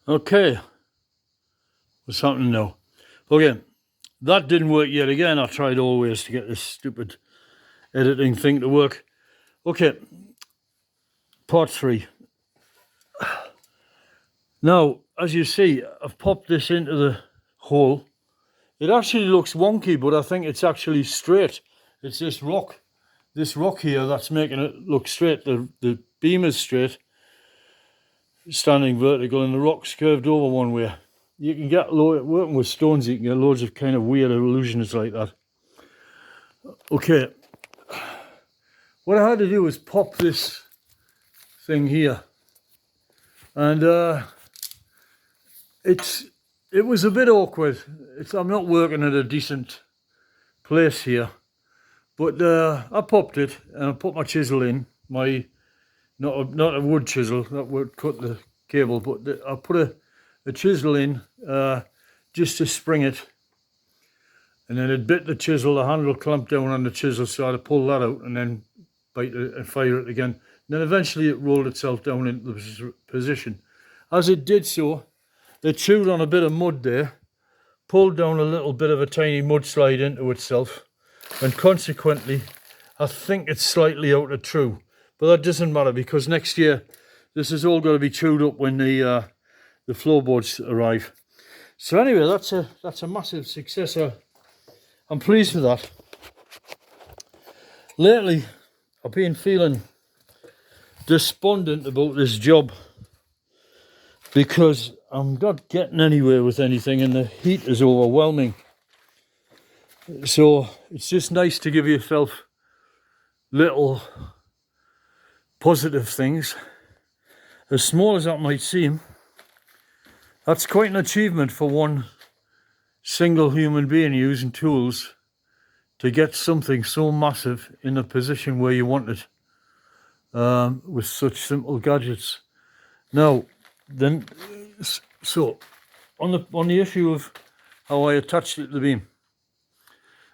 Okay, what's happening now? Okay, that didn't work yet again. I tried always to get this stupid editing thing to work. Okay, part 3. Now, as you see, I've popped this into the hole. It actually looks wonky, but I think it's actually straight. It's this rock here that's making it look straight. The beam is straight, standing vertical, and the rock's curved over one way. You can get, working with stones, you can get loads of kind of weird illusions like that. Okay, what I had to do was pop this thing here, and it was a bit awkward. I'm not working at a decent place here, but I popped it and I put my chisel in, my not a wood chisel that would cut the cable, but I put a chisel in just to spring it, and then it bit the chisel. The handle clamped down on the chisel, so I had to pull that out and then bite it and fire it again. And then eventually it rolled itself down into the position. As it did so, it chewed on a bit of mud there, pulled down a little bit of a tiny mudslide into itself, and consequently I think it's slightly out of true, but that doesn't matter because next year this is all going to be chewed up when the floorboards arrive. So anyway, that's a massive success. I'm pleased with that. Lately I've been feeling despondent about this job because I'm not getting anywhere with anything and the heat is overwhelming. So it's just nice to give yourself little positive things. As small as that might seem, that's quite an achievement for one single human being using tools to get something so massive in a position where you want it, with such simple gadgets. Now, then, so on the issue of how I attached it to the beam,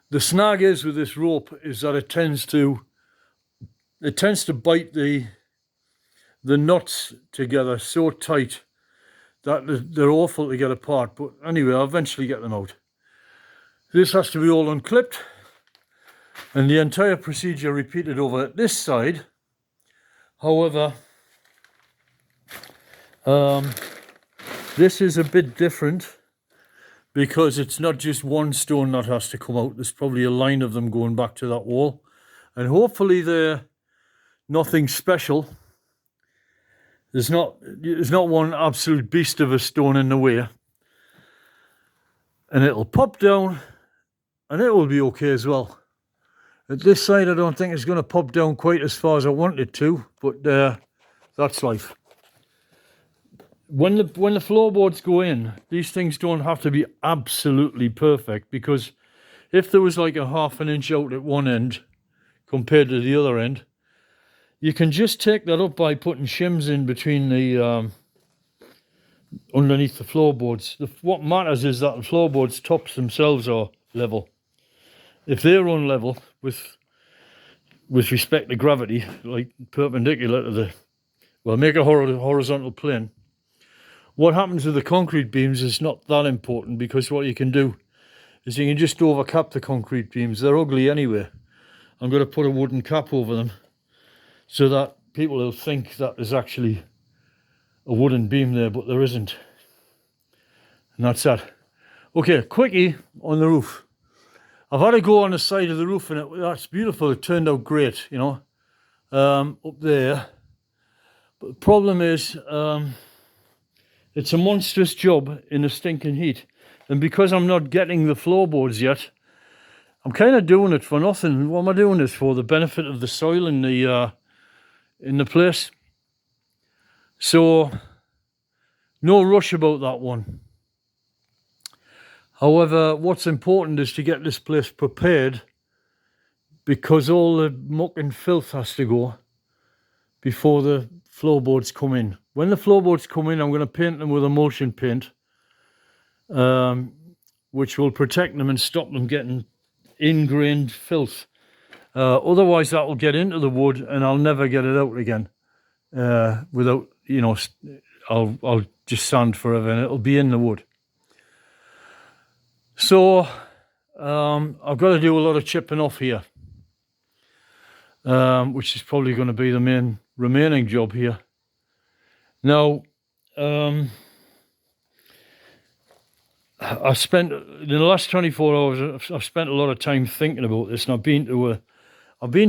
the snag is with this rope is that it tends to bite the knots together so tight that they're awful to get apart. But anyway, I'll eventually get them out. This has to be all unclipped and the entire procedure repeated over at this side. However, this is a bit different because it's not just one stone that has to come out. There's probably a line of them going back to that wall, and hopefully they're nothing special. There's not one absolute beast of a stone in the way, and it'll pop down and it will be okay as well. At this side I don't think it's going to pop down quite as far as I want it to, but that's life. When the floorboards go in, these things don't have to be absolutely perfect, because if there was like a half an inch out at one end compared to the other end, you can just take that up by putting shims in between the underneath the floorboards. What matters is that the floorboards tops themselves are level. If they're unlevel with respect to gravity, like perpendicular to make a horizontal plane, what happens with the concrete beams is not that important, because what you can do is you can just overcap the concrete beams. They're ugly anyway. I'm going to put a wooden cap over them so that people will think that there's actually a wooden beam there, but there isn't. And that's that. Okay, quickie on the roof. I've had to go on the side of the roof, and that's beautiful. It turned out great, you know, up there. But the problem is, it's a monstrous job in the stinking heat. And because I'm not getting the floorboards yet, I'm kind of doing it for nothing. What am I doing this for? The benefit of the soil in the place. So, no rush about that one. However, what's important is to get this place prepared, because all the muck and filth has to go before the floorboards come in. When the floorboards come in, I'm going to paint them with emulsion paint, which will protect them and stop them getting ingrained filth. Otherwise that will get into the wood and I'll never get it out again without, you know, I'll just sand forever, and it'll be in the wood. So I've got to do a lot of chipping off here, which is probably going to be the main remaining job here. Now, I spent in the last 24 hours. I've spent a lot of time thinking about this, and I've been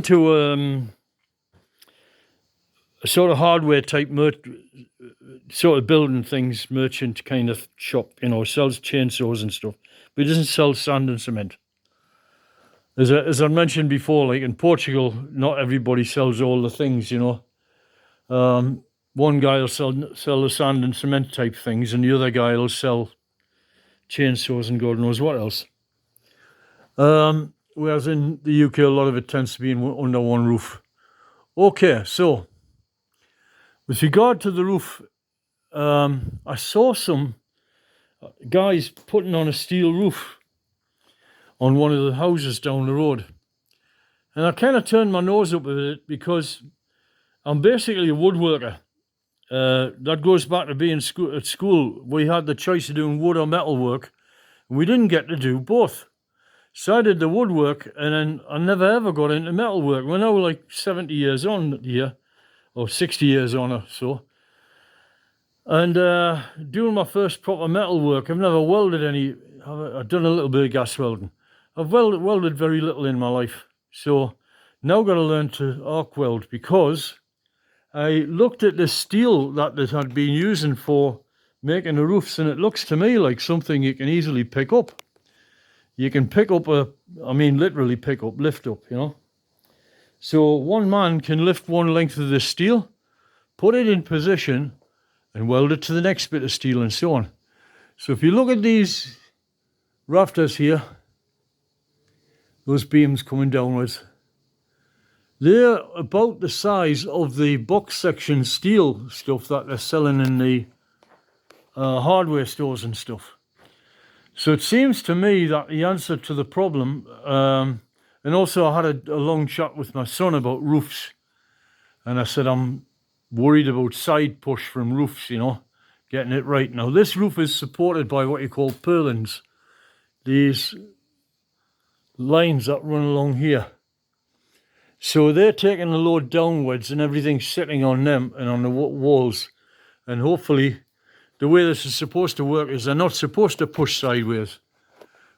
to a sort of hardware type sort of building things merchant kind of shop. You know, sells chainsaws and stuff, but he doesn't sell sand and cement. As I mentioned before, like in Portugal, not everybody sells all the things. You know, one guy will sell the sand and cement type things, and the other guy will sell chainsaws and God knows what else. Whereas in the UK, a lot of it tends to be under one roof. Okay, so with regard to the roof, I saw some guys putting on a steel roof on one of the houses down the road. And I kind of turned my nose up at it because I'm basically a woodworker. That goes back to being at school. We had the choice of doing wood or metal work, and we didn't get to do both. So I did the woodwork, and then I never ever got into metal work. We're now like 70 years on here, or 60 years on or so. And doing my first proper metal work, I've never welded any. I've done a little bit of gas welding. I've welded very little in my life. So now I've got to learn to arc weld, because I looked at the steel that they had been using for making the roofs, and it looks to me like something you can easily pick up. You can pick up literally pick up, lift up, you know. So one man can lift one length of this steel, put it in position, and weld it to the next bit of steel, and so on. So if you look at these rafters here, those beams coming downwards, they're about the size of the box section steel stuff that they're selling in the hardware stores and stuff. So it seems to me that the answer to the problem, and also I had a long chat with my son about roofs, and I said I'm worried about side push from roofs, you know, getting it right. Now this roof is supported by what you call purlins, these lines that run along here. So they're taking the load downwards, and everything's sitting on them and on the walls. And hopefully the way this is supposed to work is they're not supposed to push sideways.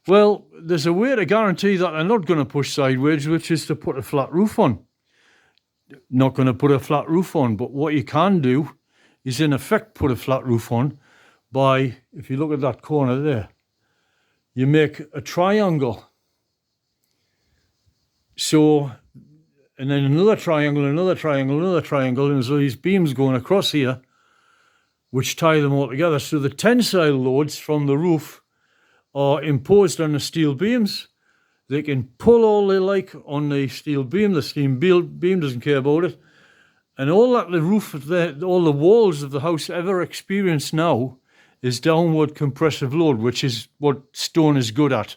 Well, there's a way to guarantee that they're not going to push sideways, which is to put a flat roof on. Not going to put a flat roof on, but what you can do is in effect put a flat roof on by, if you look at that corner there, you make a triangle. So, and then another triangle, another triangle, another triangle, and so these beams going across here, which tie them all together. So the tensile loads from the roof are imposed on the steel beams. They can pull all they like on the steel beam. The steel beam doesn't care about it. And all that the roof, all the walls of the house ever experience now is downward compressive load, which is what stone is good at.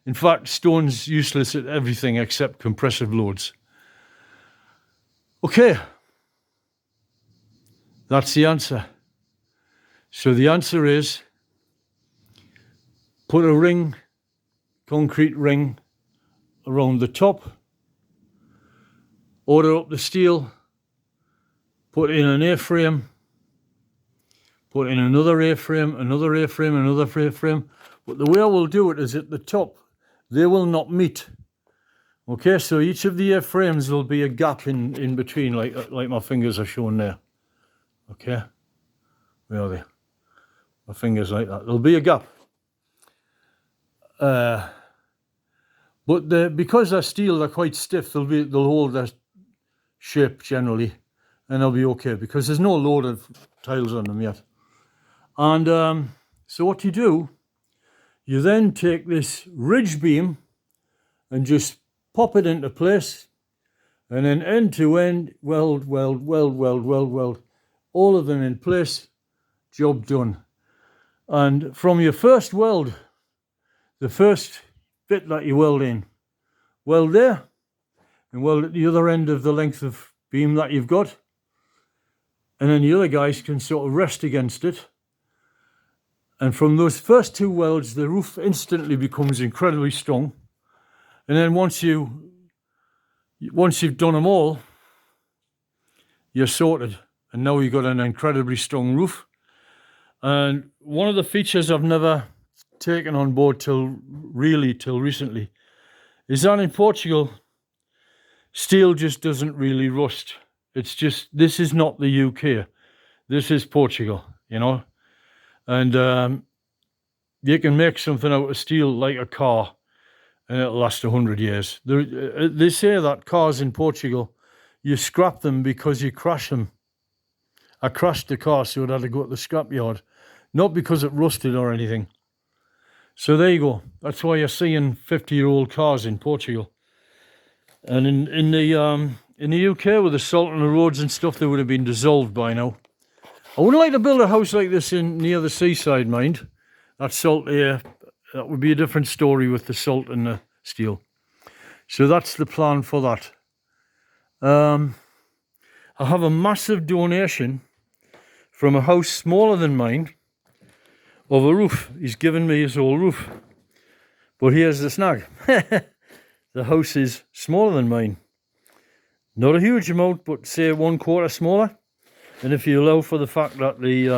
In fact, stone's useless at everything except compressive loads. Okay, that's the answer. So the answer is put a ring, concrete ring around the top, order up the steel, put in an A-frame, put in another A-frame, another A-frame, another A-frame. But the way I will do it is at the top, they will not meet. Okay, so each of the A-frames will be a gap in between, like my fingers are shown there. Okay, where are they? My fingers like that. There'll be a gap. But because they're steel, they're quite stiff. They'll hold their shape generally, and they'll be okay because there's no load of tiles on them yet. And so what you do, you then take this ridge beam and just pop it into place, and then end to end, weld, all of them in place, job done. And from your first weld, the first bit that you weld in, weld there, and weld at the other end of the length of beam that you've got, and then the other guys can sort of rest against it And from those first 2 welds, the roof instantly becomes incredibly strong. And then once you've done them all, you're sorted. And now you've got an incredibly strong roof. And one of the features I've never taken on board till recently is that in Portugal, steel just doesn't really rust. It's just, this is not the UK. This is Portugal, you know. And you can make something out of steel like a car and it'll last 100 years. They say that cars in Portugal, you scrap them because you crash them. I crashed the car, so it had to go to the scrapyard. Not because it rusted or anything. So there you go. That's why you're seeing 50-year-old cars in Portugal. And in the UK with the salt on the roads and stuff, they would have been dissolved by now. I wouldn't like to build a house like this near the seaside, mind. That salt there, that would be a different story with the salt and the steel. So that's the plan for that. I have a massive donation from a house smaller than mine of a roof. He's given me his whole roof. But here's the snag. The house is smaller than mine. Not a huge amount, but say 1/4 smaller. And if you allow for the fact that they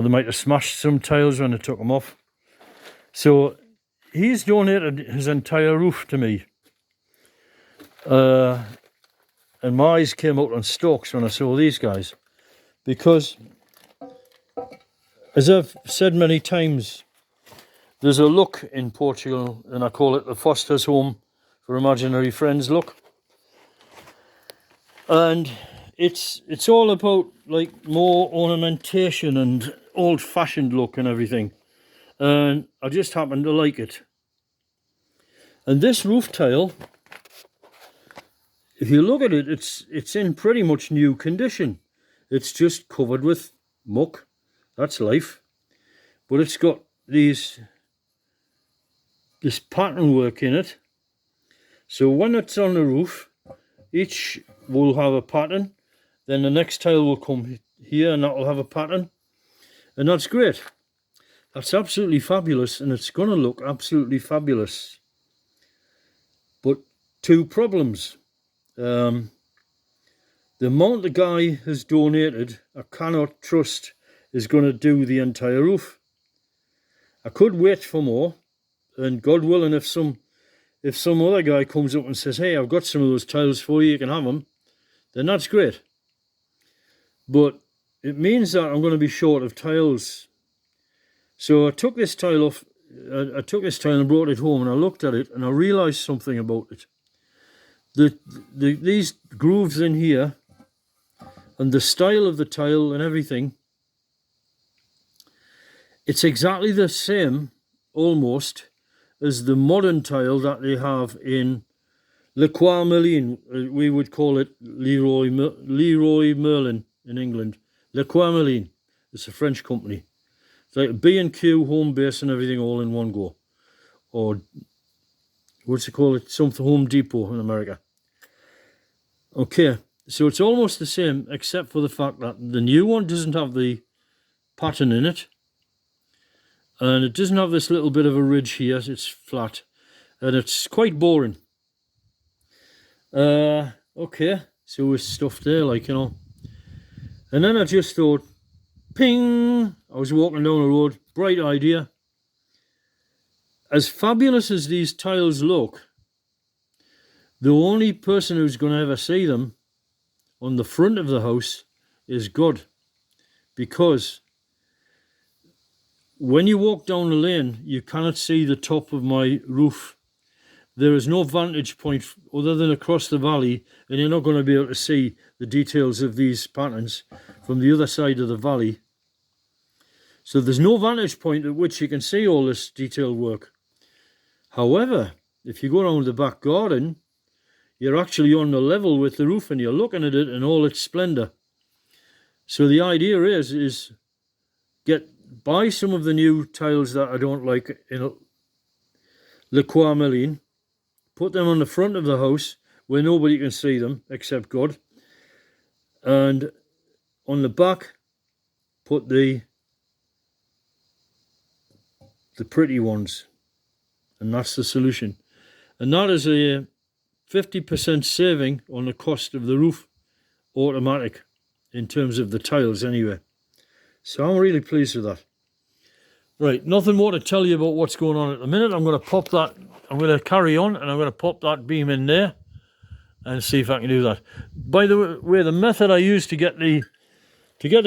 might have smashed some tiles when they took them off. So he's donated his entire roof to me. And my eyes came out on stalks when I saw these guys. Because, as I've said many times, there's a look in Portugal, and I call it the Foster's Home for Imaginary Friends look. And it's all about like more ornamentation and old-fashioned look and everything. And I just happen to like it. And this roof tile, if you look at it, it's in pretty much new condition. It's just covered with muck. That's life. But it's got this pattern work in it. So when it's on the roof, each will have a pattern. Then the next tile will come here and that will have a pattern. And that's great. That's absolutely fabulous, and it's going to look absolutely fabulous. But 2 problems. The amount the guy has donated, I cannot trust is going to do the entire roof. I could wait for more, and God willing, if some other guy comes up and says, hey, I've got some of those tiles for you, you can have them, then that's great. But it means that I'm going to be short of tiles. So I took this tile off, I took this tile and brought it home, and I looked at it and I realised something about it. These grooves in here and the style of the tile and everything, it's exactly the same almost as the modern tile that they have in Leroy Merlin. We would call it Leroy Merlin in England. Leroy Merlin. It's a French company. It's like a B&Q, home base and everything all in one go. Or what's it called? Something Home Depot in America. Okay, so it's almost the same except for the fact that the new one doesn't have the pattern in it. And it doesn't have this little bit of a ridge here. It's flat. And it's quite boring. Okay, so it's stuff there, like, you know. And then I just thought, ping! I was walking down the road, bright idea. As fabulous as these tiles look, the only person who's going to ever see them on the front of the house is God. Because when you walk down the lane, you cannot see the top of my roof. There is no vantage point other than across the valley, and you're not going to be able to see the details of these patterns from the other side of the valley. So there's no vantage point at which you can see all this detailed work. However, if you go around the back garden, you're actually on the level with the roof and you're looking at it in all its splendour. So the idea is buy some of the new tiles that I don't like in Leroy Merlin, put them on the front of the house where nobody can see them except God, and on the back put the the pretty ones, and that's the solution. And that is a 50% saving on the cost of the roof automatic, in terms of the tiles anyway. So I'm really pleased with that. Right, nothing more to tell you about what's going on at the minute. I'm going to pop that, I'm going to carry on, and I'm going to pop that beam in there and see if I can do that. By the way, the method I use to get the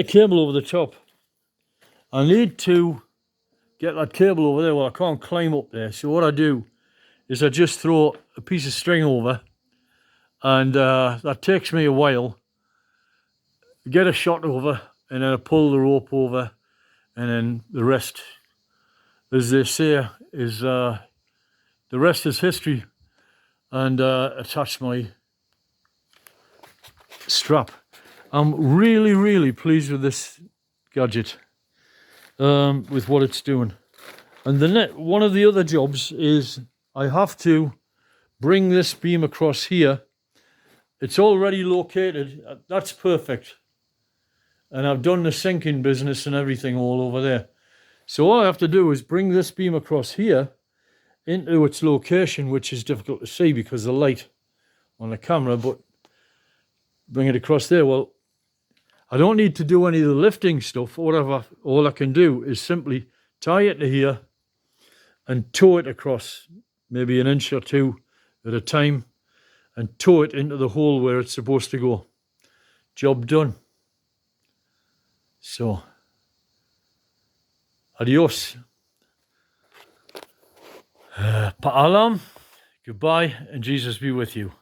cable over the top, I need to get that cable over there. Well, I can't climb up there, so what I do is I just throw a piece of string over, and that takes me a while. Get a shot over, and then I pull the rope over, and then the rest, as they say, is the rest is history. And attach my strap. I'm really pleased with this gadget, with what it's doing. And one of the other jobs is I have to bring this beam across here. It's already located. That's perfect. And I've done the sinking business and everything all over there. So all I have to do is bring this beam across here into its location, which is difficult to see because of the light on the camera, but bring it across there. Well, I don't need to do any of the lifting stuff. All I can do is simply tie it to here and tow it across, maybe an inch or two at a time, and tow it into the hole where it's supposed to go. Job done. So, adios. Pa'alam, goodbye, and Jesus be with you.